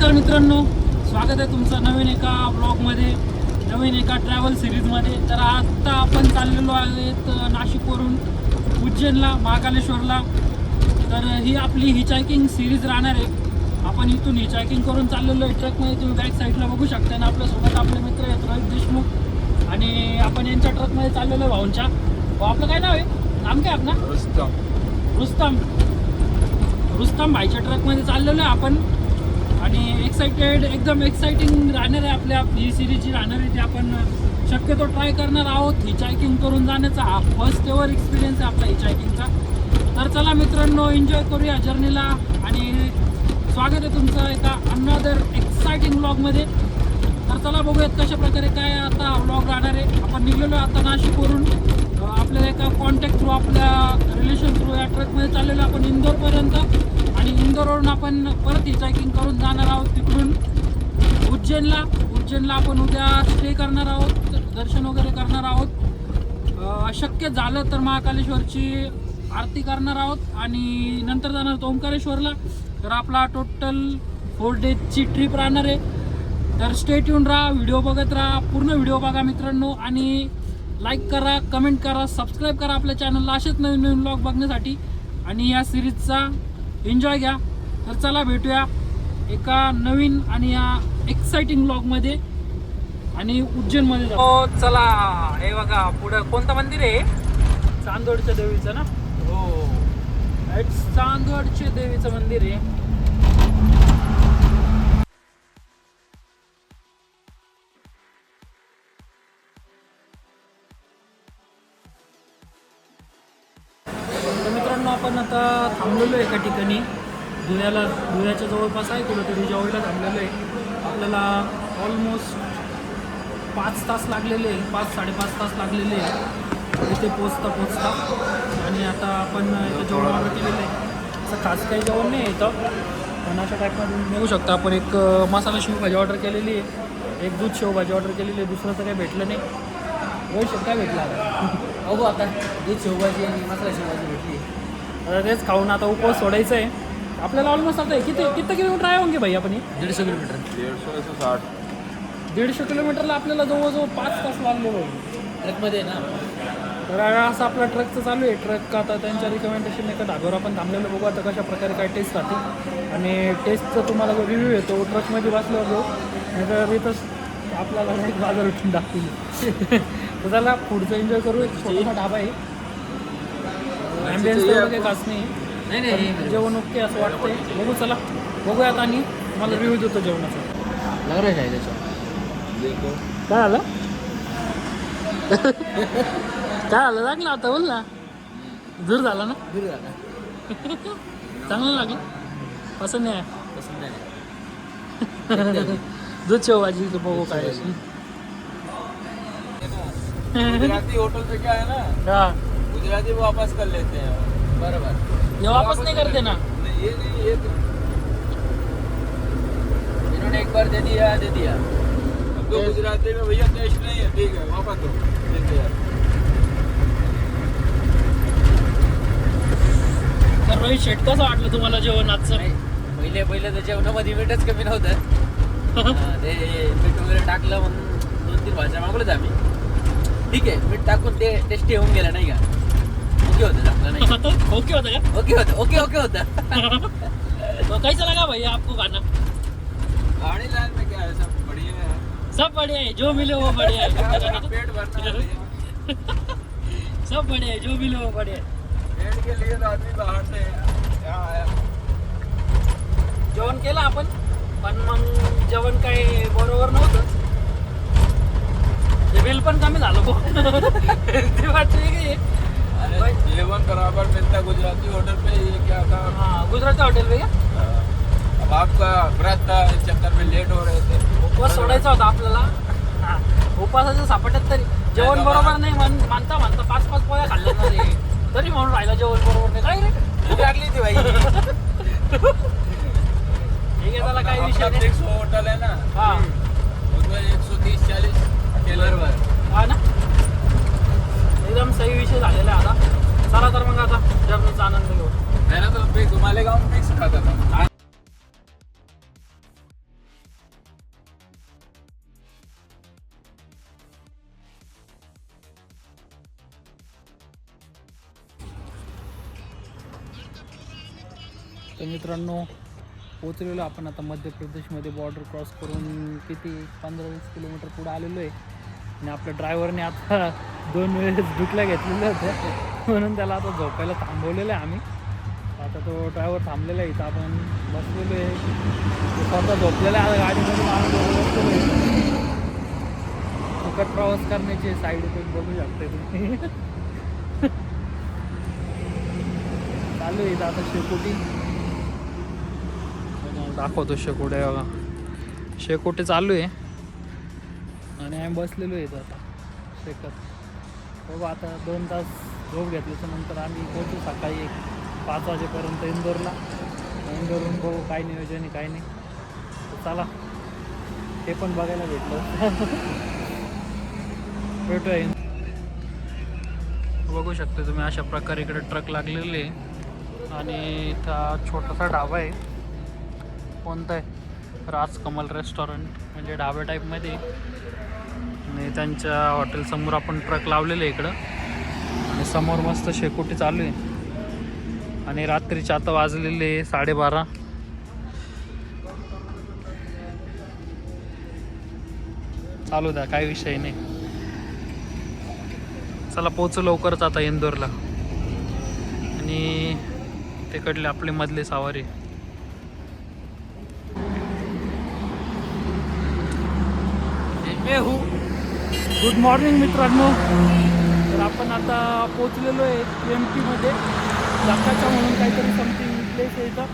नमस्कार मित्रांनो, स्वागत आहे तुमचं नवीन एका ब्लॉगमध्ये, नवीन एका ट्रॅव्हल सिरीजमध्ये. तर आत्ता आपण चाललेलो आहेत नाशिकवरून उज्जैनला, महाकालेश्वरला. तर ही आपली हिचायकिंग सिरीज राहणार आहे. आपण इथून हिचायकिंग करून चाललेलो आहे ट्रकमध्ये. तुम्ही बॅक साईडला बघू शकता. आणि आपल्यासोबत आपले मित्र आहेत रोहित देशमुख, आणि आपण यांच्या ट्रकमध्ये चाललेलो आहे भाऊंच्या. आपलं काय नाव आहे? नाम काय आपलं? रुस्तम भाईच्या ट्रकमध्ये चाललेलो आहे आपण. आणि एकदम एक्साइटिंग राहणार आहे आपल्या ही सिरीज जी राहणार आहे. ती आपण शक्यतो ट्राय करणार आहोत. हिचायकिंग करून जाण्याचा हा फर्स्ट एव्हर एक्सपिरियन्स आहे आपला हिचायकिंगचा. तर चला मित्रांनो, एन्जॉय करूया जर्नीला. आणि स्वागत आहे तुमचं एका अनदर एक्साइटिंग व्लॉगमध्ये. तर चला बघूयात कशा प्रकारे काय आता व्लॉग राहणार आहे. आपण निघलेलो आहे आता नाशिकवरून. आपल्याला एका कॉन्टॅक्ट थ्रू, आपल्या रिलेशन थ्रू या ट्रकमध्ये चाललेलो आपण इंदोरपर्यंत. आणि इंदोरवरून आपण परत हिचायकिंग करून जाणार आहोत तिकडून उज्जैनला आपण उद्या स्टे करणार आहोत, दर्शन वगैरे करणार आहोत. शक्य झालं तर महाकालेश्वरची आरती करणार आहोत आणि नंतर जाणार आहोत ओंकारेश्वरला. तर आपला टोटल 4 डेजची ट्रिप राहणार आहे. तर स्टे ट्यून राहा, व्हिडिओ बघत राहा, पूर्ण व्हिडिओ बघा मित्रांनो. आणि लाईक करा, कमेंट करा, सबस्क्राईब करा आपल्या चॅनलला असेच नवीन नवीन व्लॉग बघण्यासाठी. आणि या सिरीजचा एन्जॉय घ्या. तर चला भेटूया एका नवीन आणि या एक्साइटिंग व्लॉगमध्ये आणि उज्जैनमध्ये. हो चला, हे बघा पुढं कोणतं मंदिर आहे? चांदोडच्या देवीचं ना? हो, चांदोडच्या देवीचं मंदिर आहे. मित्रांनो, आपण आता थांबलेलो आहे एका ठिकाणी. धुळ्याच्या जवळपास आहे कुठंतरी, जवळला थांबलेलो आहे. आपल्याला ऑलमोस्ट 5 तास लागलेले आहे, 5-5.5 तास लागलेले आहे इथे पोचता. आणि आता आपण इथं जेवण ऑर्डर केलेलं आहे. असं खास काही जेवण नाही इथं, पण अशा टाईपमध्ये बघू शकता. आपण एक मसाला शेवभाजी ऑर्डर केलेली आहे, एक दूध शेवभाजी ऑर्डर केलेली आहे. दुसरं तर काही भेटलं नाही. रोहित काय भेटला बघू आता, दूध शेवभाजी आणि मसाला शेवभाजी भेटली. आता तेच खाऊन आता उपवास सोडायचं आहे आपल्याला. ऑलमोस्ट आता किती किलोमीटर आहे होंगे भाई आपण? 150 किलोमीटर. 150 किलोमीटरला आपल्याला जवळजवळ 5 तास लागले भाई ट्रकमध्ये ना. तर असं आपला ट्रकचं चालू आहे. ट्रक आता त्यांच्या रिकमेंडेशन एका धाब्यावर आपण थांबलेलं. बघू आता कशा प्रकारे काय टेस्ट राहते. आणि टेस्टचा तुम्हाला जो रिव्ह्यू येतो ट्रकमध्ये बसल्यावर जो, नाहीतर इथंच आपल्याला एक बाजार उठून दाखवली. तर त्याला पुढचं एन्जॉय करू. एक छोटासा ढाबा आहे, ॲम्बियन्स तर काही खास नाही. जेवण ओके असं वाटतंय. बघू चला, बघूयात आणि मला रिव्ह्यू देतो जेवणाचा. लागलं आहे त्याच्या काय आलं? काय आलं? लागलं आता, बोल ना. दूर झाला ना? दूर झाला. चांगलं लागलं? पसंत नाही आहे? पसंत नाही. दूध शेवभाजी बघू काय. गुजराती होटल पे क्या है ना, हाँ, गुजराती वापस कर लेते हैं. बराबर, ये वापस नहीं करते ना? नहीं, ये नहीं, ये तो इन्होंने एक बार दे दिया. अब तो गुजराती में भैया टेस्ट नहीं है, ठीक है वापस दो, देते यार. तर रोहित शेट, कसं वाटलं तुम्हाला जेवण आजचं? पहिले तर जेवणामध्ये मीठच कमी नव्हतं. ते मीठ वगैरे टाकलं, मग 2-3 भाज्या मागवल्यात आम्ही. ठीक आहे, मीठ टाकून ते टेस्टी होऊन गेलं नाही का? ओके होतं, चांगलं नाही. ओके होता क्या? ओके होतं. तो कैसा लगा भैया आपको खाना? गाड़ी लाइन में क्या है, सब बढ़िया है. सब बढ़िया है, जो मिले वो बढ़िया है. पेट भरना है भैया. सब बढ़िया है, जो मिले वो बढ़िया है. पेट के लिए तो आदमी बाहर से यहाँ आया. जेवण केलं आपण, पण मग जेवण काही बरोबर नव्हतं. बिल पण कमी झालं. ते वाटते जेवण बराबर मिलता गुजराती होटल पे. ये क्या था? हाँ, गुजराती हॉटेल भैया. अब आपका व्रत था, इस चक्कर में लेट हो रहे थे. उपवास सोडायचा होता आपल्याला. हा, उपवासाच्या सापट्यात तरी जेवण बरोबर नाही मानता 5-5 पोळ्या खाल्ल्या ना रे. तरी म्हणून राहिला जेवण बरोबर नाही. काय रे, भूक लागली थी भाई. ठीक आहे, त्याला काही विषय नाही. होटल है ना, हा, उसमें 130-40 अकेले. हा ना, एकदम सही विषय झालेला आहे आता. चला तर मग आता जर्नीचा आनंद घेऊ. मैंने तो मालेगांव में सिखाता था. तर मित्रांनो पोचलेलो आपण आता मध्य प्रदेशमध्ये बॉर्डर क्रॉस करून किती 15-20 किलोमीटर पुढे आलेलो आहे. आणि आपल्या ड्रायव्हरने आता 2 वेळेस डुकल्या घेतलेल्या होत्या म्हणून त्याला आता झोपायला थांबवलेलं आहे आम्ही. आता तो ड्रायव्हर थांबलेला आहे, इथं आपण बसलेलो आहे. तो स्वतः झोपलेला आहे गाडीमध्ये, माणूस बसलेलो आहे. फुकट प्रवास करण्याचे साईड इफेक्ट बघू शकते तुम्ही. चालू आहे इथं आता शेकोटी, दाखवतो शेकोटी बघा. शेकोटी चालू आहे आणि आम्ही बसलेलो आहे इथं आता शेकत. बघू आता 2 तास झोप घेतल्याच्या नंतर आम्ही पोहोचू सकाळी 5 वाजेपर्यंत इंदोरला. इंदोरहून बघू काय नियोजन आहे काय नाही. तर चला ते पण बघायला भेटलं. भेटूया. बघू शकता तुम्ही अशा प्रकारे इकडे ट्रक लागलेले आहे आणि इथं छोटासा ढाबा आहे. कोणता आहे? राजकमल रेस्टॉरंट, म्हणजे ढाबा टाईपमध्ये. आणि त्यांच्या हॉटेलसमोर आपण ट्रक लावलेलं आहे इकडं आणि समोर मस्त शेकोटी चालू आहे. आणि रात्रीचे आता वाजलेले 12:30. चालू द्या, काही विषय नाही. चला पोचू लवकरच आता इंदोरला. आणि तिकडले आपले मधले सावारी. गुड मॉर्निंग मित्रांनो. तर आपण आता पोचलेलो आहे KMTमध्ये. लक्काच्या म्हणून काहीतरी समथिंग प्लेस आहे इथं.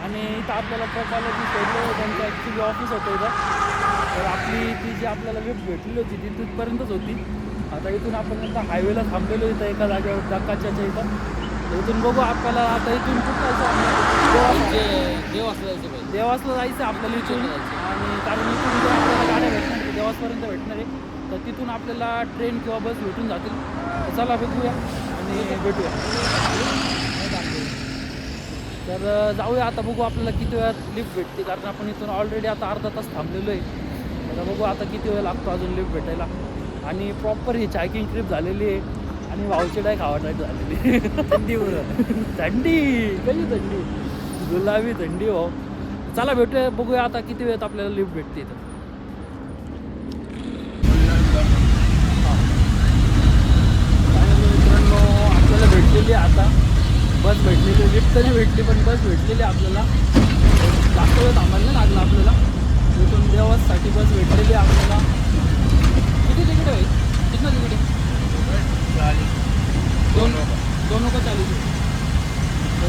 आणि इथं आपल्याला ट्रकवाल्याची शोधलं, त्यांचं ॲक्च्युली ऑफिस होतं इथं. तर आपली ती जी आपल्याला लिफ्ट भेटलेली होती ती तिथपर्यंतच होती. आता इथून आपण आता हायवेला थांबलेलो इथं एका जागेवर दक्काच्या इथं. तर इथून बघू आपल्याला आता इथून कुठं देवासला जायचं आपल्याला इथून. आणि कारण इथून जे आपल्याला गाड्या भेटणार आहे देवासपर्यंत भेटणार आहे, तर तिथून आपल्याला ट्रेन किंवा बस भेटून जातील. तर चला बघूया आणि भेटूया. तर जाऊया आता, बघू आपल्याला किती वेळात लिफ्ट भेटते. कारण आपण इथून ऑलरेडी आता अर्धा तास थांबलेलो आहे. आता बघू आता किती वेळ लागतो अजून लिफ्ट भेटायला. आणि प्रॉपर ही चायकिंग ट्रिप झालेली आहे. आणि भाऊची डाय खावा ट्राय झालेली. थंडी थंडी कशी थंडी, गुलाबी थंडी भाऊ. चला भेटूया, बघूया आता किती वेळात आपल्याला लिफ्ट भेटते इथं. मित्रांनो आपल्याला भेटलेली आहे आता बस भेटलेली. लिफ्ट तरी भेटली पण बस भेटलेली आपल्याला. जास्त वेळ थांबायला नाही लागला आपल्याला. इथून देवासाठी बस भेटलेली आहे आपल्याला. किती तिकीट आहे? कितना तिकीट आहे? 2 लोक 40.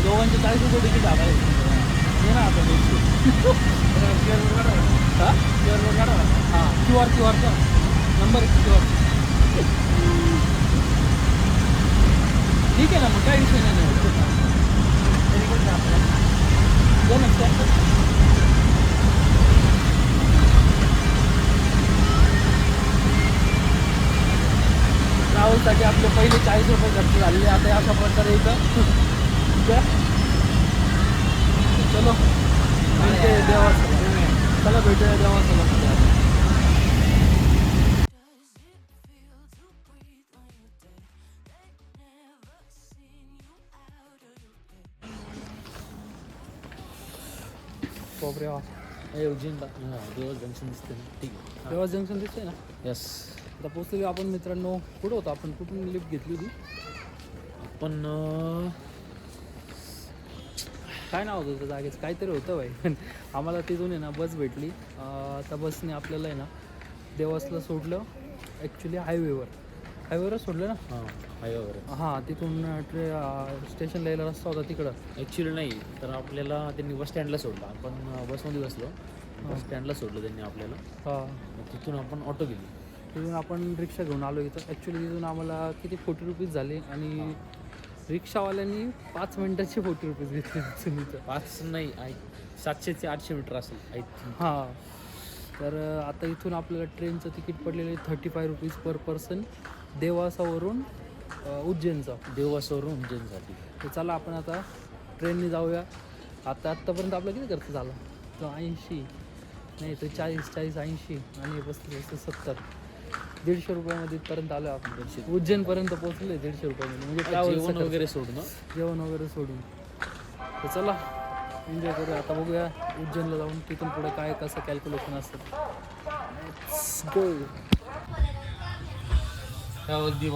दोघांचे 40 रुपये तिकीट आहे. हे ना आता हां QR नंबर QR. ठीक आहे ना, मग काय विषय नाही. ट्रॅव्हलसाठी आपले पहिले 40 रुपये खर्च झालेले. आता अशा प्रकारे इथं चलो भेटूया देवासला. चला भेटूया देवासला. देवास जंक्शन दिसते ना. ठीक आहे, देवास जंक्शन दिसतंय ना. यस. आता पोचलेलो आपण मित्रांनो. कुठं होतो आपण, कुठून लिफ्ट घेतली होती आपण काय नाव होतं त्या जागेचं, काहीतरी होतं बाई. पण आम्हाला तिथून आहे ना बस भेटली. त्या बसने आपल्याला आहे ना देवासला सोडलं. ॲक्च्युली हायवेवरच सोडलं ना. हां हायवेवर. हां तिथून स्टेशनला यायला रस्ता होता तिकडं. ॲक्च्युली नाही, तर आपल्याला त्यांनी बस स्टँडला सोडलं. आपण बसमध्ये बसलो, बस स्टँडला सोडलं त्यांनी आपल्याला. हां मग तिथून आपण ऑटो गेली. तिथून आपण रिक्षा घेऊन आलो इथं. ॲक्च्युली तिथून आम्हाला किती 40 रुपीज झाले. आणि रिक्षावाल्यांनी 5 मिनटाचे 40 रुपीज घेतले तिथून इथं. 5 नाही, 700 ते 800 मीटर असेल आय थिंक. हां तर आता इथून आपल्याला ट्रेनचं तिकीट पडलेलं आहे 35 रुपीज पर पर्सन देवासावरून उज्जैनचा. देवासवरून उज्जैनसाठी. तर चला आपण आता ट्रेनने जाऊया. आत्तापर्यंत आपला किती खर्च झाला? तो 80 नाही तर 40 80 आणि 35 70 150 रुपयामध्ये इथपर्यंत आलो आपण. उज्जैनपर्यंत पोहोचले 150 रुपयामध्ये. म्हणजे जेवण वगैरे सोडून जेवण वगैरे सोडून. तर चला एन्जॉय करूया. आता बघूया उज्जैनला जाऊन तिथून पुढे काय कसं कॅल्क्युलेशन असतं. Let's go.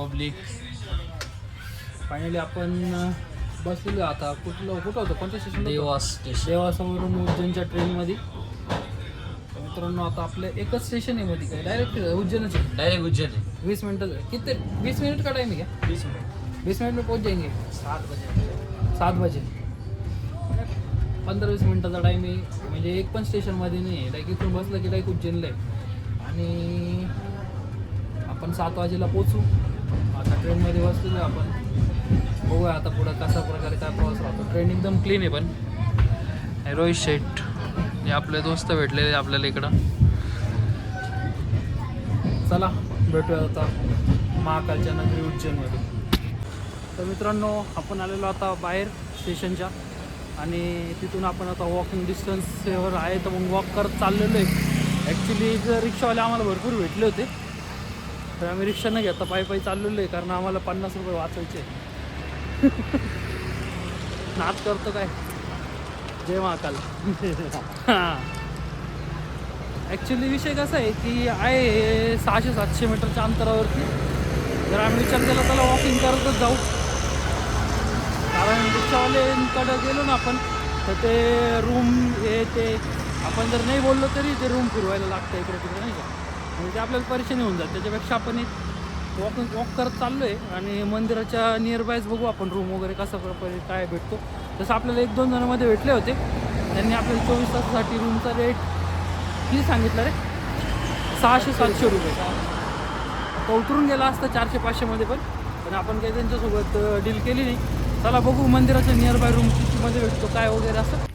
पब्लिक फायनली आपण बसलेलो आता. कुठं होतं, कोणत्या स्टेशन? देवास स्टेशन. देवासावरून उज्जैनच्या ट्रेनमध्ये. मित्रांनो आता आपलं एकच स्टेशन आहे मध्ये, काय डायरेक्ट उज्जैनच आहे. डायरेक्ट उज्जैन आहे. 20 मिनटं कितने 20 मिनट का टाइम है क्या? 20 मिनट. 20 मिनट में पहुंच जाएंगे. 7 बजे 15-20 मिनटाचा टाईम आहे. म्हणजे एक पण स्टेशनमध्ये नाही आहे. डायरेक्ट इथून बसलं की डायरेक्ट उज्जैनला आहे. आणि आपण 7 वाजेला पोचू. आता ट्रेनमध्ये बसलेलो आपण. बघूया आता पुढं कशा प्रकारे काय प्रवास राहतो. ट्रेन एकदम क्लीन आहे. पण रोहित शेठ हे आपले दोस्त भेटलेले आपल्याला इकडं. चला भेटूया आता महाकालच्या नगरी उज्जैनमध्ये. तर मित्रांनो आपण आलेलो आता बाहेर स्टेशनच्या. आणि तिथून आपण आता वॉकिंग डिस्टन्सवर आहे. तर मग वॉक करत चाललेलो आहे. ॲक्च्युली जर रिक्षावाले आम्हाला भरपूर भेटले होते, तर आम्ही रिक्षा न घेता पायी चाललेलो आहे. कारण आम्हाला 50 रुपये वाचवायचे. नाद करतो काय. जय महाकाल. हां ॲक्च्युली विषय कसा आहे की आहे 600-700 मीटरच्या अंतरावरती. जर आम्ही विचार केला त्याला वॉकिंग करतच जाऊ. कारण रिक्षावाल्यांकडं गेलो ना आपण, तर ते रूम हे ते आपण जर नाही बोललो तरी ते रूम फिरवायला लागतं इकडे तिकडे, नाही का. म्हणजे ते आपल्याला परेशानी होऊन जाते. त्याच्यापेक्षा आपण एक वॉक करत चाललो आहे. आणि मंदिराच्या नियरबायच बघू आपण रूम वगैरे कसा प्रकारे काय भेटतो. तसं आपल्याला 1-2 जणांमध्ये भेटले होते. त्यांनी आपल्याला 24 तासासाठी रूमचा रेट किती सांगितलं रे? 600-700 रुपये. तो उतरून गेला असता 400-500 मध्ये. पण आपण काही त्यांच्यासोबत डील केली नाही. चला बघू मंदिराच्या नियरबाय रूम कितीमध्ये भेटतो काय वगैरे असं.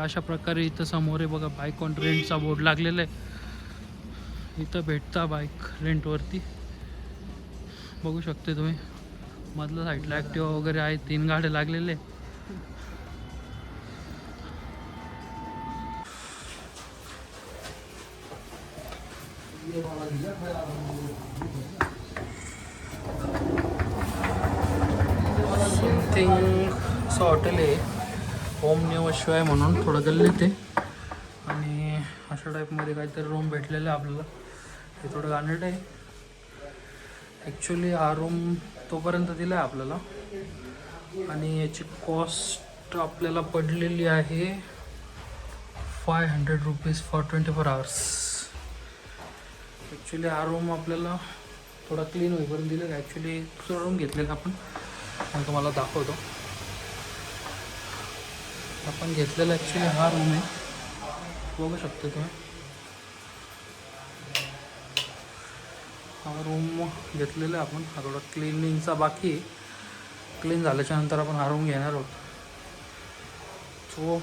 अशा प्रकारे इथं समोर आहे बघा, बाईक ऑन रेंटचा बोर्ड लागलेला आहे. इथं भेटता बाईक रेंटवरती. बघू शकते तुम्ही. मधल्या साईडला ॲक्टिवा वगैरे आहे. 3 गाड्या लागलेले. समथिंग असं हॉटेल आहे, ओम नमः शिवाय म्हणून. थोडं गल्लीत आहे. आणि अशा टाईपमध्ये काहीतरी रूम भेटलेलं आहे आपल्याला. हे थोडं घाणेरडं आहे. ॲक्च्युली हा रूम तोपर्यंत दिला आहे आपल्याला. आणि याची कॉस्ट आपल्याला पडलेली आहे 500 रुपीज फॉर 24 hours. ॲक्च्युली हा रूम आपल्याला थोडा क्लीन होईपर्यंत दिलेला आहे. ॲक्च्युली दुसरा रूम घेतलेला आपण, मी तुम्हाला दाखवतो. आपण घेतलेला ॲक्च्युली हा रूम आहे. बघू शकतो तुम्ही. हा रूम घेतलेला आहे आपण. हा थोडा क्लिनिंगचा बाकी आहे. क्लीन झाल्याच्या नंतर आपण हा रूम घेणार आहोत. सो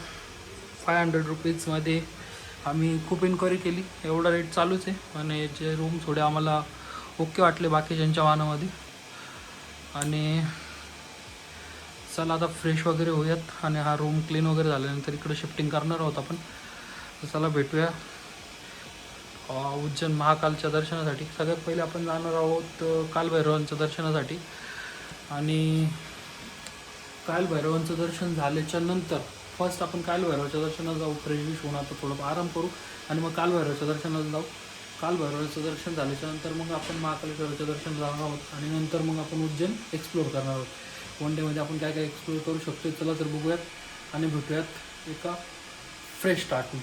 500 रुपीजमध्ये आम्ही खूप इन्क्वायरी केली. एवढा रेट चालूच आहे. आणि जे रूम थोडे आम्हाला ओके वाटले बाकीच्यांच्या वाहनामध्ये. आणि चला आता फ्रेश वगैरे होऊयात. आणि हा रूम क्लीन वगैरे झाल्यानंतर इकडे शिफ्टिंग करणार आहोत आपण. तर चला भेटूया उज्जैन महाकालच्या दर्शनासाठी. सगळ्यात पहिले आपण जाणार आहोत कालभैरवांच्या दर्शनासाठी. आणि कालभैरवांचं दर्शन झाल्याच्या नंतर फर्स्ट आपण कालभैरवाच्या दर्शनाला जाऊ. फ्रेश होऊन आता थोडं आराम करू. आणि मग कालभैरवाच्या दर्शनाला जाऊ. कालभैरवाचं दर्शन झाल्याच्या नंतर मग आपण महाकालेश्वराच्या दर्शनाला जाणार आहोत. आणि नंतर मग आपण उज्जैन एक्सप्लोअर करणार आहोत. 1 डेमध्ये आपण काय काय एक्सप्लोअर करू शकतो चला तर बघूयात. आणि भेटूयात एका फ्रेश स्टार्टने.